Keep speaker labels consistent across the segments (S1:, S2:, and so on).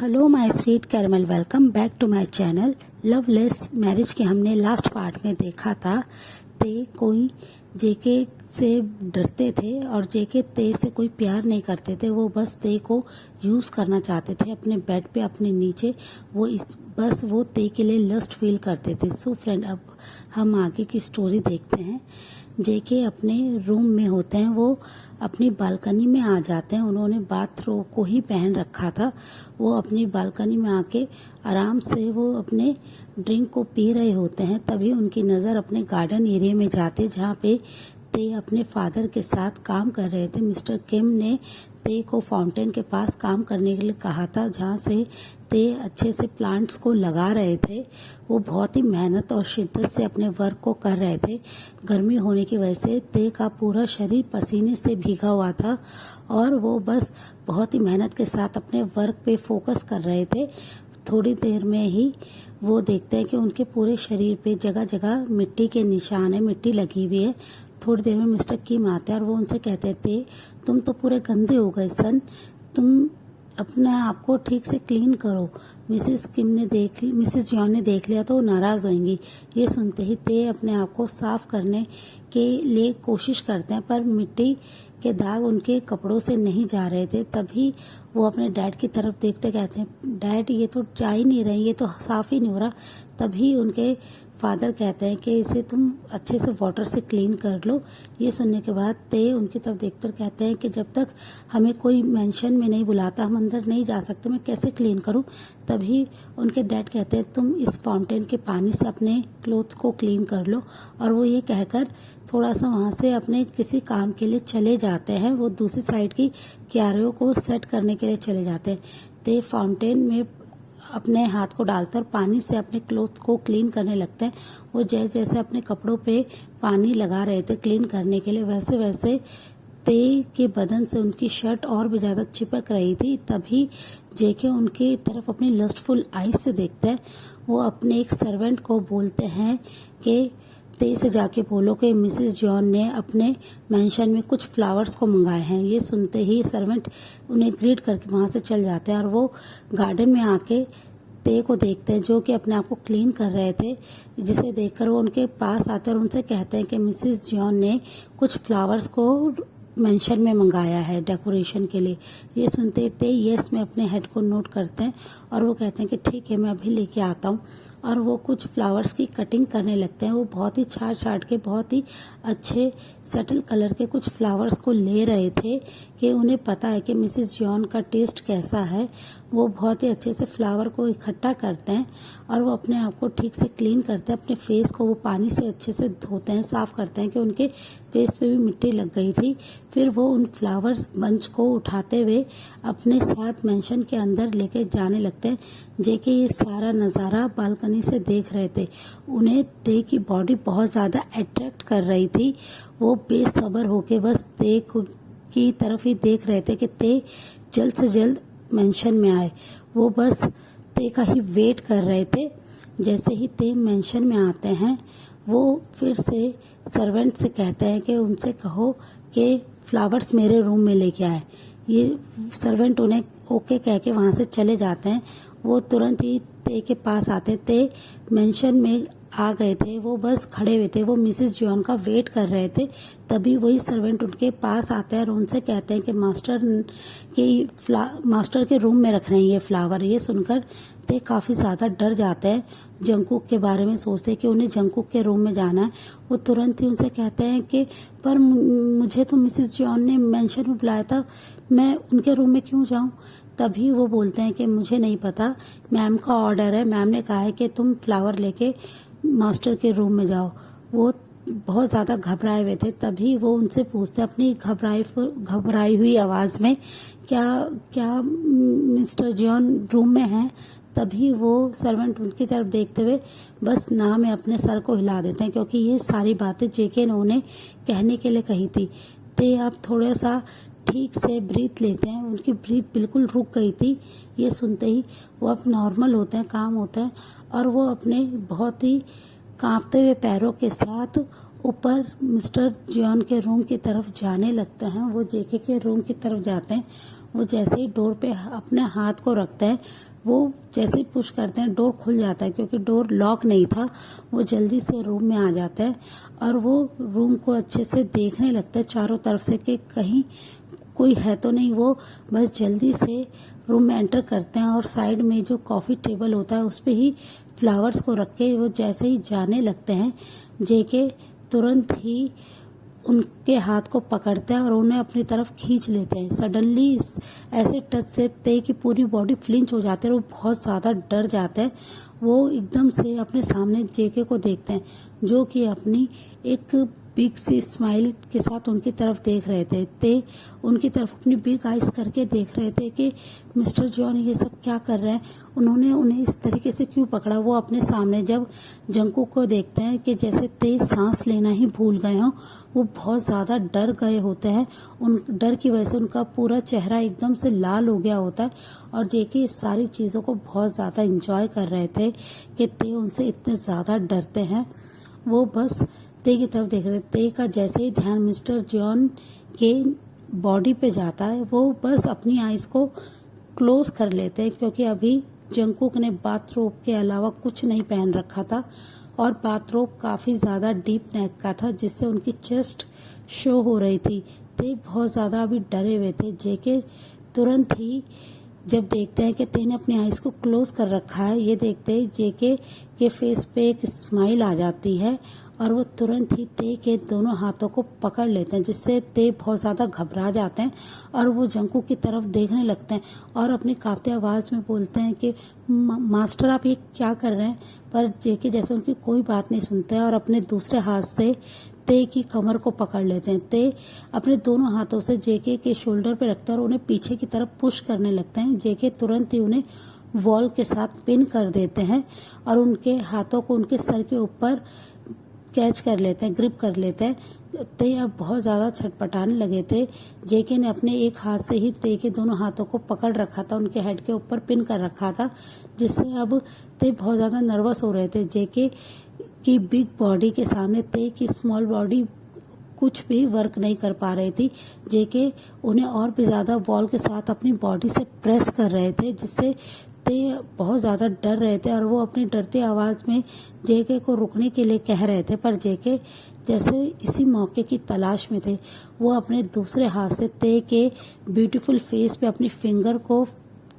S1: Hello my sweet caramel, welcome back to my channel. Loveless marriage के हमने last part में देखा था ते कोई जेके से डरते थे और जेके ते से कोई प्यार नहीं करते थे। वो बस ते को यूज़ करना चाहते थे अपने बेड पे, अपने नीचे। बस वो ते के लिए लस्ट फील करते थे। सो फ्रेंड, अब हम आगे की स्टोरी देखते हैं। जेके अपने रूम में होते हैं, वो अपनी बालकनी में आ जाते हैं। उन्होंने बाथरोब को ही पहन रखा था। वो अपनी बालकनी में आके आराम से वो अपने ड्रिंक को पी रहे होते हैं। तभी उनकी नज़र अपने गार्डन एरिया में जाती, जहाँ पे ते अपने फादर के साथ काम कर रहे थे। मिस्टर किम ने ते को फाउंटेन के पास काम करने के लिए कहा था, जहाँ से ते अच्छे से प्लांट्स को लगा रहे थे। वो बहुत ही मेहनत और शिद्दत से अपने वर्क को कर रहे थे। गर्मी होने की वजह से ते का पूरा शरीर पसीने से भीगा हुआ था और वो बस बहुत ही मेहनत के साथ अपने वर्क पे फोकस कर रहे थे। थोड़ी देर में ही वो देखते हैं कि उनके पूरे शरीर पे जगह जगह मिट्टी के निशान है, मिट्टी लगी हुई है। थोड़ी देर में मिस्टर किम आते हैं और वो उनसे कहते थे, तुम तो पूरे गंदे हो गए सन, तुम अपने आप को ठीक से क्लीन करो। मिसेस जॉन ने देख लिया तो वो नाराज़ होंगी। ये सुनते ही ते अपने आप को साफ करने के लिए कोशिश करते हैं, पर मिट्टी के दाग उनके कपड़ों से नहीं जा रहे थे। तभी वो अपने डैड की तरफ देखते कहते हैं, डैड ये तो जा ही नहीं रही, ये तो साफ ही नहीं हो रहा। तभी उनके फादर कहते हैं कि इसे तुम अच्छे से वाटर से क्लीन कर लो। ये सुनने के बाद ते उनकी तरफ देखकर कहते हैं कि जब तक हमें कोई मेंशन में नहीं बुलाता हम अंदर नहीं जा सकते, मैं कैसे क्लीन करूं। तभी उनके डैड कहते हैं, तुम इस फाउंटेन के पानी से अपने क्लोथ्स को क्लीन कर लो। और वो ये कहकर थोड़ा सा वहाँ से अपने किसी काम के लिए चले जाते हैं। वो दूसरी साइड की क्यारियों को सेट करने के लिए चले जाते हैं। ते फाउंटेन में अपने हाथ को डालते और पानी से अपने क्लोथ को क्लीन करने लगते हैं। वो जैसे जैसे अपने कपड़ों पे पानी लगा रहे थे क्लीन करने के लिए, वैसे वैसे ते के बदन से उनकी शर्ट और भी ज़्यादा चिपक रही थी। तभी जेके उनके तरफ अपनी लस्टफुल आईज से देखते हैं। वो अपने एक सर्वेंट को बोलते हैं कि ते से जाके बोलो कि मिसेस जॉन ने अपने मेंशन में कुछ फ्लावर्स को मंगाए हैं। ये सुनते ही सर्वेंट उन्हें ग्रीट करके वहाँ से चल जाते हैं और वो गार्डन में आके ते को देखते हैं, जो कि अपने आप को क्लीन कर रहे थे। जिसे देखकर वो उनके पास आते हैं और उनसे कहते हैं कि मिसेस जॉन ने कुछ फ्लावर्स को मेंशन में मंगाया है डेकोरेशन के लिए। ये सुनते थे यस में अपने हेड को नोट करते हैं और वो कहते हैं कि ठीक है, मैं अभी लेके आता हूँ। और वो कुछ फ्लावर्स की कटिंग करने लगते हैं। वो बहुत ही छाट छाट के बहुत ही अच्छे सटल कलर के कुछ फ्लावर्स को ले रहे थे कि उन्हें पता है कि मिसेस जॉन का टेस्ट कैसा है। वो बहुत ही अच्छे से फ्लावर को इकट्ठा करते हैं और वो अपने आप को ठीक से क्लीन करते हैं। अपने फेस को वो पानी से अच्छे से धोते हैं, साफ करते हैं कि उनके फेस पे भी मिट्टी लग गई थी। फिर वो उन फ्लावर्स बंच को उठाते हुए अपने साथ मेंशन के अंदर लेके जाने लगते हैं। जेके ये सारा नज़ारा बालकनी से देख रहे थे। उन्हें ते की बॉडी बहुत ज़्यादा अट्रैक्ट कर रही थी। वो बेसब्र होके बस ते की तरफ ही देख रहे थे कि ते जल्द से जल्द मेंशन में आए। वो बस ते का ही वेट कर रहे थे। जैसे ही ते मेंशन में आते हैं, वो फिर से सर्वेंट से कहते हैं कि उनसे कहो कि फ्लावर्स मेरे रूम में लेके आए। ये सर्वेंट उन्हें ओके कह के वहाँ से चले जाते हैं। वो तुरंत ही ते के पास आते थे, मेंशन में आ गए थे। वो बस खड़े हुए थे, वो मिसेस जॉन का वेट कर रहे थे। तभी वही सर्वेंट उनके पास आते हैं और उनसे कहते हैं कि मास्टर के रूम में रख रहे हैं ये फ्लावर। ये सुनकर ते काफ़ी ज़्यादा डर जाते हैं। जंगकुक के बारे में सोचते हैं कि उन्हें जंगकुक के रूम में जाना है। वो तुरंत ही उनसे कहते हैं कि पर मुझे तो मिसेस जॉन ने मेंशन में बुलाया था, मैं उनके रूम में क्यों जाऊं। तभी वो बोलते हैं कि मुझे नहीं पता, मैम का ऑर्डर है, मैम ने कहा है कि तुम फ्लावर लेके मास्टर के रूम में जाओ। वो बहुत ज़्यादा घबराए हुए थे। तभी वो उनसे पूछते अपनी घबराई हुई आवाज़ में, क्या क्या मिस्टर जॉन रूम में हैं। तभी वो सर्वेंट उनकी तरफ देखते हुए बस ना में अपने सर को हिला देते हैं, क्योंकि ये सारी बातें जेके ने उन्हें कहने के लिए कही थी। ते आप थोड़ा सा ठीक से ब्रीथ लेते हैं। उनकी ब्रीथ बिल्कुल रुक गई थी। ये सुनते ही वो अब नॉर्मल होते हैं, काम होता है और वो अपने बहुत ही कांपते हुए पैरों के साथ ऊपर मिस्टर जॉन के रूम की तरफ जाने लगते हैं। वो जेके के रूम की तरफ जाते हैं। वो जैसे ही डोर पे अपने हाथ को रखते हैं, वो जैसे ही पुश करते हैं डोर खुल जाता है, क्योंकि डोर लॉक नहीं था। वो जल्दी से रूम में आ जाता है और वो रूम को अच्छे से देखने लगता है चारों तरफ से कि कहीं कोई है तो नहीं। वो बस जल्दी से रूम में एंटर करते हैं और साइड में जो कॉफ़ी टेबल होता है उस पे ही फ्लावर्स को रख के वो जैसे ही जाने लगते हैं, जेके तुरंत ही उनके हाथ को पकड़ते हैं और उन्हें अपनी तरफ खींच लेते हैं। सडनली ऐसे टच से ते की पूरी बॉडी फ्लिंच हो जाती है और वो बहुत ज़्यादा डर जाते हैं। वो एकदम से अपने सामने जेके को देखते हैं, जो कि अपनी एक बिग सी स्माइल के साथ उनकी तरफ देख रहे थे। ते उनकी तरफ अपनी बिग आइज करके देख रहे थे कि मिस्टर जॉन ये सब क्या कर रहे हैं, उन्होंने उन्हें इस तरीके से क्यों पकड़ा। वो अपने सामने जब जंकुक को देखते हैं कि जैसे ते सांस लेना ही भूल गए हों, वो बहुत ज़्यादा डर गए होते हैं। उन डर की वजह से उनका पूरा चेहरा एकदम से लाल हो गया होता है और जेके इस सारी चीज़ों को बहुत ज़्यादा इंजॉय कर रहे थे कि ते उनसे इतने ज़्यादा डरते हैं। वो बस ते की तरफ देख रहे। ते का जैसे ही ध्यान मिस्टर जॉन के बॉडी पे जाता है, वो बस अपनी आइज को क्लोज कर लेते हैं, क्योंकि अभी जंकुक ने बाथरोब के अलावा कुछ नहीं पहन रखा था और बाथरोब काफ़ी ज़्यादा डीप नेक का था, जिससे उनकी चेस्ट शो हो रही थी। ते बहुत ज़्यादा अभी डरे हुए थे। जेके तुरंत ही जब देखते हैं कि ते ने अपनी आइज को क्लोज कर रखा है, ये देखते ही जेके के फेस पे एक स्माइल आ जाती है और वो तुरंत ही ते के दोनों हाथों को पकड़ लेते हैं, जिससे ते बहुत ज़्यादा घबरा जाते हैं और वो जंकू की तरफ देखने लगते हैं और अपनी कांपती आवाज़ में बोलते हैं कि मास्टर आप ये क्या कर रहे हैं। पर जेके जैसे उनकी कोई बात नहीं सुनते हैं और अपने दूसरे हाथ से ते की कमर को पकड़ लेते हैं। ते अपने दोनों हाथों से जेके के शोल्डर पे रखते हैं और उन्हें पीछे की तरफ पुश करने लगते हैं। जेके तुरंत ही उन्हें वॉल के साथ पिन कर देते हैं और उनके हाथों को उनके सर के ऊपर कैच कर लेते हैं, ग्रिप कर लेते हैं। ते अब बहुत ज़्यादा छटपटाने लगे थे। जेके ने अपने एक हाथ से ही ते के दोनों हाथों को पकड़ रखा था, उनके हेड के ऊपर पिन कर रखा था, जिससे अब ते बहुत ज़्यादा नर्वस हो रहे थे। जेके की बिग बॉडी के सामने ते की स्मॉल बॉडी कुछ भी वर्क नहीं कर पा रही थी। जेके उन्हें और भी ज़्यादा वॉल के साथ अपनी बॉडी से प्रेस कर रहे थे, जिससे ते बहुत ज़्यादा डर रहे थे और वो अपनी डरती आवाज़ में जेके को रुकने के लिए कह रहे थे। पर जेके जैसे इसी मौके की तलाश में थे, वो अपने दूसरे हाथ से ते के ब्यूटीफुल फेस पे अपनी फिंगर को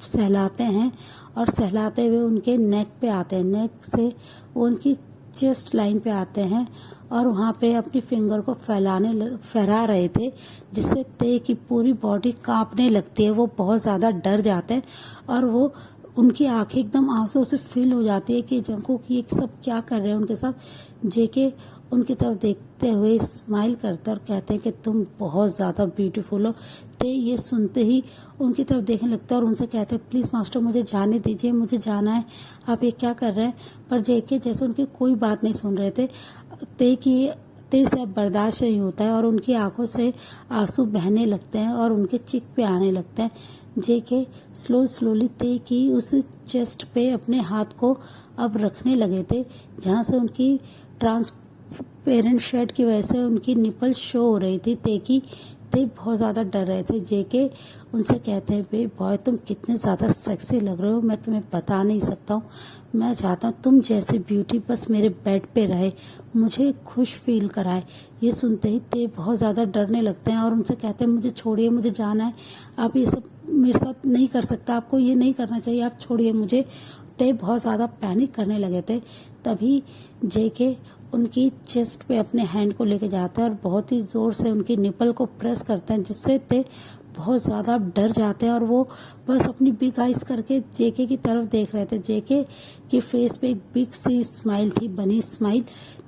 S1: सहलाते हैं और सहलाते हुए उनके नेक पे आते हैं। नेक से वो उनकी चेस्ट लाइन पे आते हैं और वहाँ पे अपनी फिंगर को फहरा रहे थे, जिससे ते की पूरी बॉडी कांपने लगती है। वो बहुत ज़्यादा डर जाते हैं और वो उनकी आंखें एकदम आंसू से फिल हो जाती है कि जंकुक ये सब क्या कर रहे हैं उनके साथ। जेके उनकी तरफ देखते हुए स्माइल करते और कहते हैं कि तुम बहुत ज़्यादा ब्यूटीफुल हो। ते ये सुनते ही उनकी तरफ देखने लगता है और उनसे कहते हैं प्लीज़ मास्टर मुझे जाने दीजिए, मुझे जाना है, आप ये क्या कर रहे हैं। पर जेके जैसे उनकी कोई बात नहीं सुन रहे थे। ते से अब बर्दाश्त नहीं होता है और उनकी आंखों से आंसू बहने लगते हैं और उनके चिक पे आने लगते हैं। जेके स्लोली ते की उस चेस्ट पे अपने हाथ को अब रखने लगे थे, जहाँ से उनकी ट्रांसपेरेंट शर्ट की वजह से उनकी निपल शो हो रही थी। ते बहुत ज़्यादा डर रहे थे। जेके उनसे कहते हैं बे बॉय तुम कितने ज़्यादा सेक्सी लग रहे हो, मैं तुम्हें बता नहीं सकता हूँ। मैं चाहता हूँ तुम जैसे ब्यूटी बस मेरे बेड पे रहे, मुझे खुश फील कराए। ये सुनते ही ते बहुत ज़्यादा डरने लगते हैं और उनसे कहते हैं मुझे छोड़िए, मुझे जाना है, आप ये सब मेरे साथ नहीं कर सकता, आपको ये नहीं करना चाहिए, आप छोड़िए मुझे। ते बहुत ज़्यादा पैनिक करने लगे थे। तभी जेके उनकी चेस्ट पे अपने हैंड को लेके जाते हैं और बहुत ही ज़ोर से उनकी निपल को प्रेस करते हैं, जिससे ते बहुत ज़्यादा डर जाते हैं और वो बस अपनी बिग आइज करके जेके की तरफ देख रहे थे। जेके की फेस पे एक बिग सी स्माइल थी, बनी स्माइल।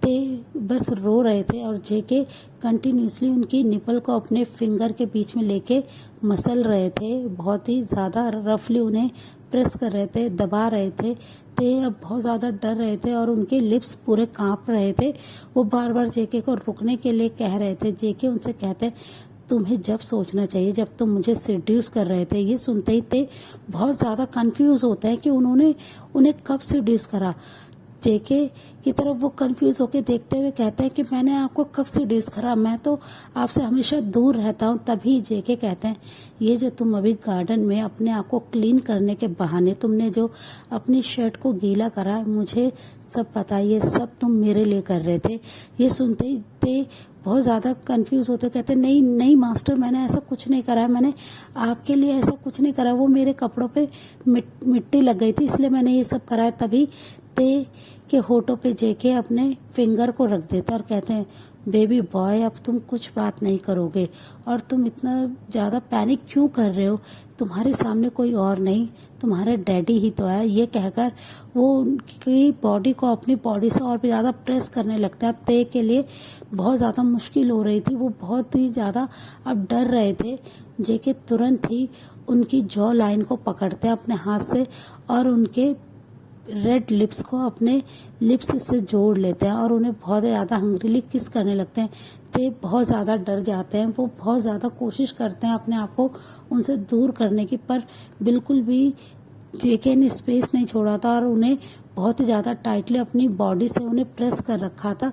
S1: ते बस रो रहे थे और जेके कंटिन्यूसली उनकी निपल को अपने फिंगर के बीच में लेके मसल रहे थे, बहुत ही ज़्यादा रफली उन्हें प्रेस कर रहे थे, दबा रहे थे। ते अब बहुत ज़्यादा डर रहे थे और उनके लिप्स पूरे कांप रहे थे। वो बार बार जेके को रुकने के लिए कह रहे थे। जेके उनसे कहते तुम्हें जब सोचना चाहिए जब तुम मुझे सेड्यूस कर रहे थे। ये सुनते ही ते बहुत ज़्यादा कंफ्यूज होते हैं कि उन्हें कब सेड्यूस करा। जेके की तरफ वो कंफ्यूज होके देखते हुए कहते हैं कि मैंने आपको कब से डिस करा, मैं तो आपसे हमेशा दूर रहता हूँ। तभी जेके कहते हैं ये जो तुम अभी गार्डन में अपने आप को क्लीन करने के बहाने तुमने जो अपनी शर्ट को गीला करा, मुझे सब पता है, ये सब तुम मेरे लिए कर रहे थे। ये सुनते ही ते बहुत ज़्यादा कंफ्यूज होते, कहते नहीं नहीं मास्टर, मैंने ऐसा कुछ नहीं करा है, मैंने आपके लिए ऐसा कुछ नहीं करा, वो मेरे कपड़ों पे मिट्टी लग गई थी इसलिए मैंने ये सब करा है। तभी ते के होठों पे जेके अपने फिंगर को रख देता और कहते हैं बेबी बॉय, अब तुम कुछ बात नहीं करोगे और तुम इतना ज़्यादा पैनिक क्यों कर रहे हो, तुम्हारे सामने कोई और नहीं, तुम्हारे डैडी ही तो है। ये कहकर वो उनकी बॉडी को अपनी बॉडी से और भी ज़्यादा प्रेस करने लगता है। अब ते के लिए बहुत ज़्यादा मुश्किल हो रही थी, वो बहुत ही ज़्यादा अब डर रहे थे। जेके तुरंत ही उनकी जॉ लाइन को पकड़ते हैं अपने हाथ से और उनके रेड लिप्स को अपने लिप्स से जोड़ लेते हैं और उन्हें बहुत ज़्यादा हंग्रीली किस करने लगते हैं। ते बहुत ज़्यादा डर जाते हैं, वो बहुत ज़्यादा कोशिश करते हैं अपने आप को उनसे दूर करने की, पर बिल्कुल भी जेके ने स्पेस नहीं छोड़ा था और उन्हें बहुत ही ज़्यादा टाइटली अपनी बॉडी से उन्हें प्रेस कर रखा था।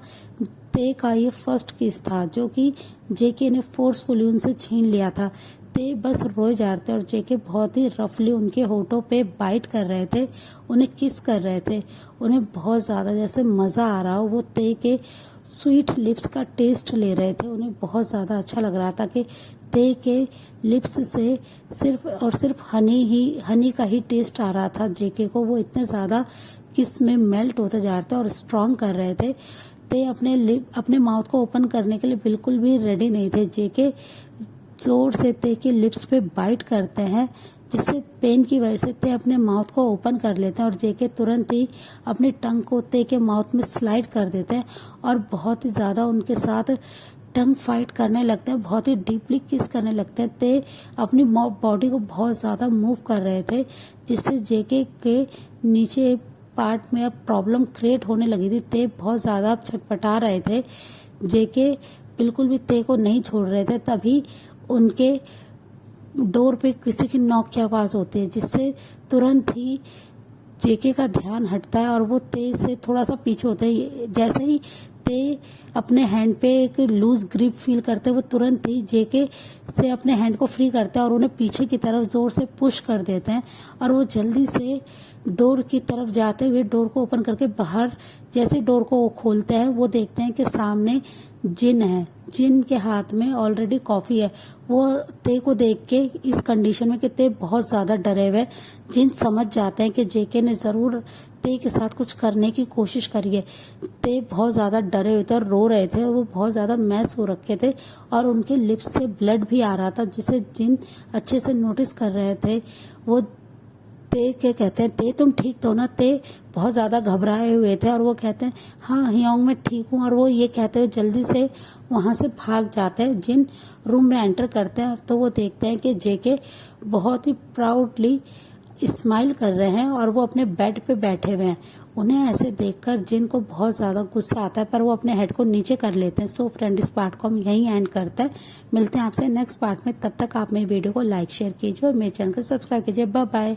S1: ते का ये फर्स्ट किस था जो कि जेके ने फोर्सफुली उनसे छीन लिया था। ते बस रोए जा रहे थे और जेके बहुत ही रफली उनके होठों पे बाइट कर रहे थे, उन्हें किस कर रहे थे। उन्हें बहुत ज़्यादा जैसे मज़ा आ रहा हो, वो ते के स्वीट लिप्स का टेस्ट ले रहे थे। उन्हें बहुत ज़्यादा अच्छा लग रहा था कि ते के लिप्स से सिर्फ और सिर्फ हनी का ही टेस्ट आ रहा था जेके को। वो इतने ज़्यादा किस में मेल्ट होते जा रहे थे और स्ट्रॉन्ग कर रहे थे। ते अपने माउथ को ओपन करने के लिए बिल्कुल भी रेडी नहीं थे। जेके जोर से ते के लिप्स पे बाइट करते हैं, जिससे पेन की वजह से ते अपने माउथ को ओपन कर लेते हैं और जेके तुरंत ही अपनी टंग को ते के माउथ में स्लाइड कर देते हैं और बहुत ही ज़्यादा उनके साथ टंग फाइट करने लगते हैं, बहुत ही डीपली किस करने लगते हैं। ते अपनी बॉडी को बहुत ज़्यादा मूव कर रहे थे, जिससे जेके के नीचे पार्ट में अब प्रॉब्लम क्रिएट होने लगी थी। ते बहुत ज़्यादा छटपटा रहे थे, जेके बिल्कुल भी ते को नहीं छोड़ रहे थे। तभी उनके डोर पे किसी की नॉक की आवाज़ होती है, जिससे तुरंत ही जेके का ध्यान हटता है और वो ते से थोड़ा सा पीछे होते हैं। जैसे ही ते अपने हैंड पे एक लूज ग्रिप फील करते हैं, वो तुरंत ही जेके से अपने हैंड को फ्री करते हैं और उन्हें पीछे की तरफ जोर से पुश कर देते हैं और वो जल्दी से डोर की तरफ जाते हुए डोर को ओपन करके बाहर जैसे डोर को खोलते हैं, वो देखते हैं कि सामने जिन है। जिन के हाथ में ऑलरेडी कॉफी है। वो ते को देख के इस कंडीशन में कि ते बहुत ज़्यादा डरे हुए, जिन समझ जाते हैं कि जेके ने ज़रूर ते के साथ कुछ करने की कोशिश करी है। ते बहुत ज़्यादा डरे हुए थे और रो रहे थे और वो बहुत ज़्यादा मैस हो रखे थे और उनके लिप्स से ब्लड भी आ रहा था, जिसे जिन अच्छे से नोटिस कर रहे थे। वो ते के कहते हैं ते तुम ठीक तो ना। ते बहुत ज़्यादा घबराए हुए थे और वो कहते हैं हाँ हियोंग मैं ठीक हूँ, और वो ये कहते हुए जल्दी से वहाँ से भाग जाते हैं। जिन रूम में एंटर करते हैं तो वो देखते हैं कि जेके बहुत ही प्राउडली स्माइल कर रहे हैं और वो अपने बेड पे बैठे हुए हैं। उन्हें ऐसे देखकर जिन को बहुत ज़्यादा गुस्सा आता है, पर वो अपने हेड को नीचे कर लेते हैं। सो फ्रेंड, इस पार्ट को हम यहीं एंड करते हैं। मिलते हैं आपसे नेक्स्ट पार्ट में। तब तक आप मेरी वीडियो को लाइक शेयर कीजिए और मेरे चैनल को सब्सक्राइब कीजिए। Bye bye.